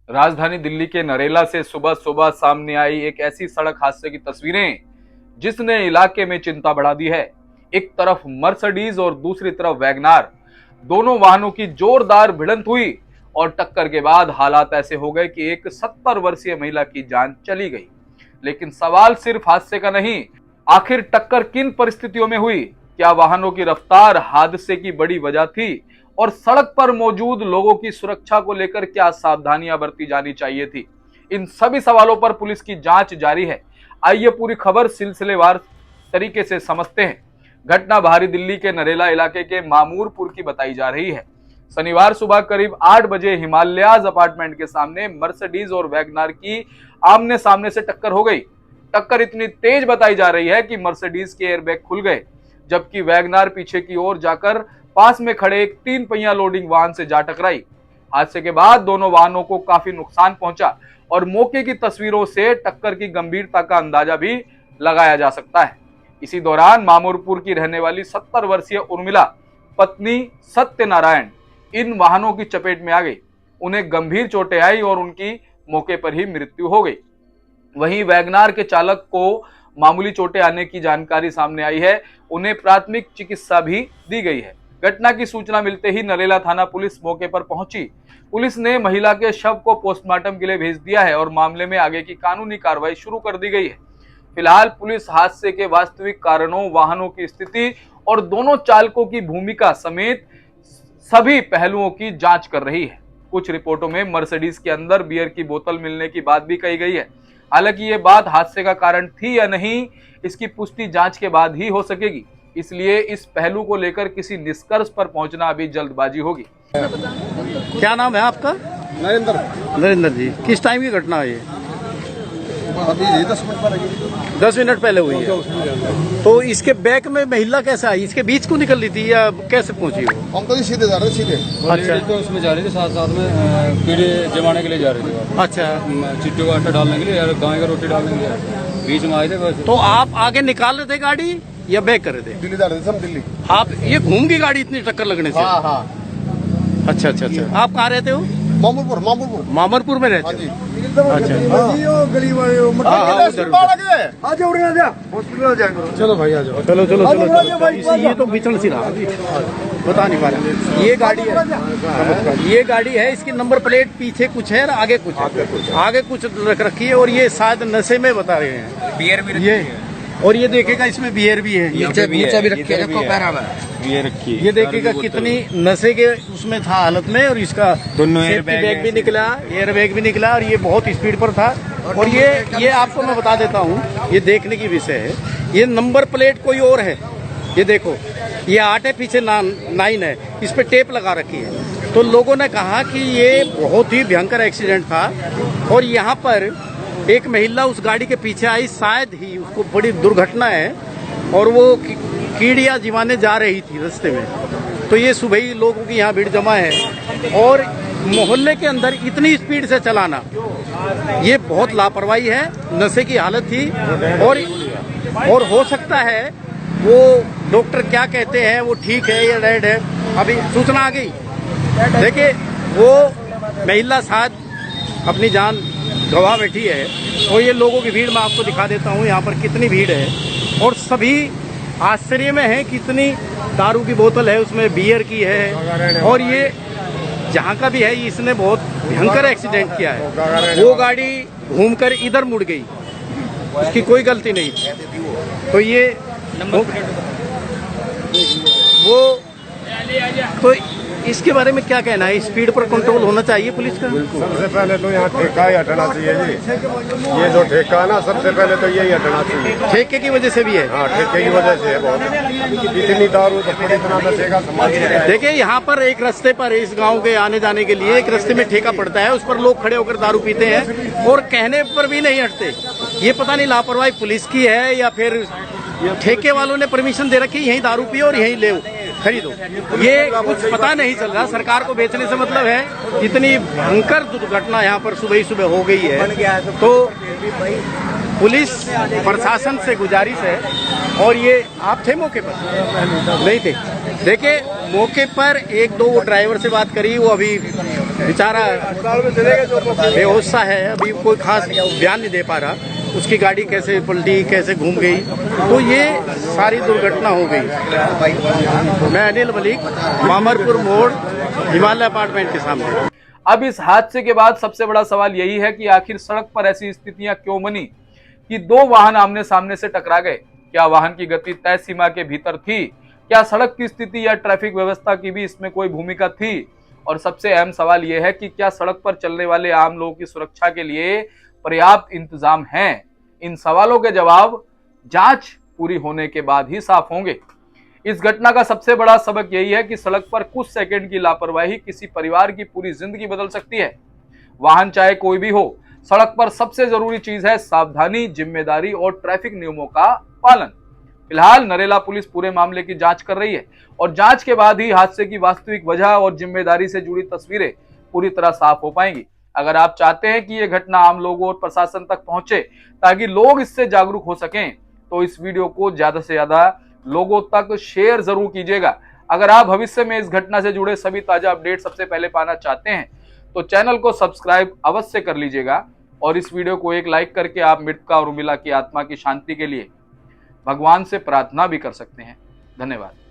राजधानी दिल्ली के नरेला से सुबह सुबह सामने आई एक ऐसी सड़क हादसे की तस्वीरें जिसने इलाके में चिंता बढ़ा दी है। एक तरफ मर्सिडीज और दूसरी तरफ वैगनार, दोनों वाहनों की जोरदार भिड़ंत हुई और टक्कर के बाद हालात ऐसे हो गए कि एक 70 वर्षीय महिला की जान चली गई। लेकिन सवाल सिर्फ हादसे का नहीं, आखिर टक्कर किन परिस्थितियों में हुई? क्या वाहनों की रफ्तार हादसे की बड़ी वजह थी और सड़क पर मौजूद लोगों की सुरक्षा को लेकर क्या सावधानियां बरती जानी चाहिए थी? इन सभी सवालों पर पुलिस की जांच जारी है। आइए पूरी खबर सिलसिलेवार तरीके से समझते हैं। घटना बाहरी दिल्ली के नरेला इलाके के मामूरपुर की बताई जा रही है। शनिवार सुबह करीब 8 बजे हिमालयाज अपार्टमेंट के सामने मर्सिडीज और वैगनार की आमने सामने से टक्कर हो गई। टक्कर इतनी तेज बताई जा रही है कि मर्सिडीज के एयरबैग खुल गए, जबकि वैगनार पीछे की ओर जाकर पास में खड़े एक 3 पहिया लोडिंग वाहन से जा टकराई। हादसे के बाद दोनों वाहनों को काफी नुकसान पहुंचा और मौके की तस्वीरों से टक्कर की गंभीरता का अंदाजा भी लगाया जा सकता है। इसी दौरान मामूरपुर की रहने वाली 70 वर्षीय उर्मिला पत्नी सत्यनारायण इन वाहनों की चपेट में आ गई। उन्हें गंभीर चोटें आई और उनकी मौके पर ही मृत्यु हो गई। वहीं वैगनार के चालक को मामूली चोटें आने की जानकारी सामने आई है। उन्हें प्राथमिक चिकित्सा भी दी गई है। घटना की सूचना मिलते ही नरेला थाना पुलिस मौके पर पहुंची। पुलिस ने महिला के शव को पोस्टमार्टम के लिए भेज दिया है और मामले में आगे की कानूनी कार्रवाई शुरू कर दी गई है। फिलहाल पुलिस हादसे के वास्तविक कारणों, वाहनों की स्थिति और दोनों चालकों की भूमिका समेत सभी पहलुओं की जांच कर रही है। कुछ रिपोर्टों में मर्सिडीज के अंदर बियर की बोतल मिलने की बात भी कही गई है। हालांकि ये बात हादसे का कारण थी या नहीं, इसकी पुष्टि जांच के बाद ही हो सकेगी। इसलिए इस पहलू को लेकर किसी निष्कर्ष पर पहुंचना अभी जल्दबाजी होगी। क्या नाम है आपका? नरेंद्र जी। किस टाइम की घटना है ये? अभी 10 मिनट पहले 10 मिनट पहले हुई है। तो इसके बैक में महिला कैसे आई? इसके बीच को निकल रही थी या कैसे पहुंची वो? हम तो सीधे जा रहे थे, सीधे। अच्छा, तो उसमें जा रही थी, साथ साथ में कीड़े जमाने के लिए जा रही थी। अच्छा, चिट्टू का आटा डालने के लिए या गाय का रोटी डालने के लिए बीच में आए थे बस। तो आप आगे निकाल रहे थे गाड़ी या बैक कर रहे थे? दिल्ली जा रहे थे हम, दिल्ली। आप ये घूम गई गाड़ी इतनी टक्कर लगने से? हाँ हाँ। अच्छा अच्छा अच्छा। आप कहाँ रहते हो? मामूरपुर। मामूरपुर में रहते हाँ हो? जी। अच्छा, गली वाले चलो भाई आ जाओ। चलो चलो चलो। ये तो बिचन सी रहा, बता नहीं पा रहा। ये गाड़ी है, ये गाड़ी है। इसकी नंबर प्लेट पीछे कुछ है और आगे कुछ है। आगे कुछ रख रखी है और ये शायद नशे में बता रहे हैं। बियर भी ये और ये देखेगा इसमें बियर भी है। नीचे भी रखी है, देखो पैरा में ये रखी है। ये देखेगा कितनी नशे के उसमें था हालत में। और इसका दोनों सेफ्टी बैग भी निकला, एयर बैग भी निकला और ये बहुत स्पीड पर था। और ये आपको मैं बता देता हूँ, ये देखने की विषय है। ये नंबर प्लेट कोई और है। ये देखो, ये 8 है, पीछे 9 है। इस पे टेप लगा रखी है। तो लोगों ने कहा कि ये बहुत ही भयंकर एक्सीडेंट था और यहाँ पर एक महिला उस गाड़ी के पीछे आई, शायद ही उसको बड़ी दुर्घटना है और वो कीड़ियाँ जिमाने जा रही थी रास्ते में। तो ये सुबह ही लोगों की यहाँ भीड़ जमा है और मोहल्ले के अंदर इतनी स्पीड से चलाना, ये बहुत लापरवाही है। नशे की हालत थी और हो सकता है वो डॉक्टर क्या कहते हैं वो ठीक है या रेड है, अभी सूचना आ गई। देखिए, वो महिला शायद अपनी जान गवा बैठी है और ये लोगों की भीड़ मैं आपको दिखा देता हूँ यहाँ पर कितनी भीड़ है। और सभी आश्चर्य में है, कितनी दारू की बोतल है, उसमें बियर की है। और ये जहाँ का भी है, इसने बहुत भयंकर एक्सीडेंट किया है। वो गाड़ी घूमकर इधर मुड़ गई, उसकी कोई गलती नहीं थी। तो ये वो तो इसके बारे में क्या कहना है? स्पीड पर कंट्रोल होना चाहिए पुलिस का। सबसे पहले तो यहाँ ठेका ही हटना चाहिए जी। ये जो ठेका है ना, सबसे पहले तो यही हटना चाहिए। ठेके की वजह से भी है? हाँ, ठेके की वजह से है। बहुत इतनी दारू तो पूरी तरह नशे का समाज है। देखिए, यहाँ पर एक रास्ते पर इस गांव के आने जाने के लिए एक रास्ते में ठेका पड़ता है, उस पर लोग खड़े होकर दारू पीते हैं और कहने पर भी नहीं हटते। ये पता नहीं लापरवाही पुलिस की है या फिर ठेके वालों ने परमिशन दे रखी, यहीं दारू पियो और यहीं ले खरीदो। ये कुछ पता नहीं चल रहा। सरकार को बेचने से मतलब है। इतनी भयंकर दुर्घटना यहाँ पर सुबह ही सुबह हो गई है। तो पुलिस प्रशासन से गुजारिश है। और ये आप थे मौके पर? नहीं थे। देखिए, मौके पर 1-2 ड्राइवर से बात करी, वो अभी बेचारा बेहोश सा है, अभी कोई खास बयान नहीं दे पा रहा, उसकी गाड़ी कैसे पलटी, कैसे घूम गई, तो ये सारी दुर्घटना हो गई। मैं अनिल मलिक, मामरपुर मोड़, हिमालय अपार्टमेंट के सामने। अब इस हादसे के बाद सबसे बड़ा सवाल यही है कि आखिर सड़क पर ऐसी स्थितियां क्यों बनी कि दो वाहन आमने सामने से टकरा गए। क्या वाहन की गति तय सीमा के भीतर थी? क्या सड़क की स्थिति या ट्रैफिक व्यवस्था की भी इसमें कोई भूमिका थी? और सबसे अहम सवाल यह है कि क्या सड़क पर चलने वाले आम लोगों की सुरक्षा के लिए पर्याप्त इंतजाम हैं? इन सवालों के जवाब जांच पूरी होने के बाद ही साफ होंगे। इस घटना का सबसे बड़ा सबक यही है कि सड़क पर कुछ सेकंड की लापरवाही किसी परिवार की पूरी जिंदगी बदल सकती है। वाहन चाहे कोई भी हो, सड़क पर सबसे जरूरी चीज है सावधानी, जिम्मेदारी और ट्रैफिक नियमों का पालन। फिलहाल नरेला पुलिस पूरे मामले की जांच कर रही है और जांच के बाद ही हादसे की वास्तविक वजह और जिम्मेदारी से जुड़ी तस्वीरें पूरी तरह साफ हो पाएंगी। अगर आप चाहते हैं कि यह घटना आम लोगों और प्रशासन तक पहुंचे ताकि लोग इससे जागरूक हो सकें, तो इस वीडियो को ज्यादा से ज्यादा लोगों तक शेयर जरूर कीजिएगा। अगर आप भविष्य में इस घटना से जुड़े सभी ताजा अपडेट सबसे पहले पाना चाहते हैं तो चैनल को सब्सक्राइब अवश्य कर लीजिएगा और इस वीडियो को एक लाइक करके आप मृतका और उर्मिला की आत्मा की शांति के लिए भगवान से प्रार्थना भी कर सकते हैं। धन्यवाद।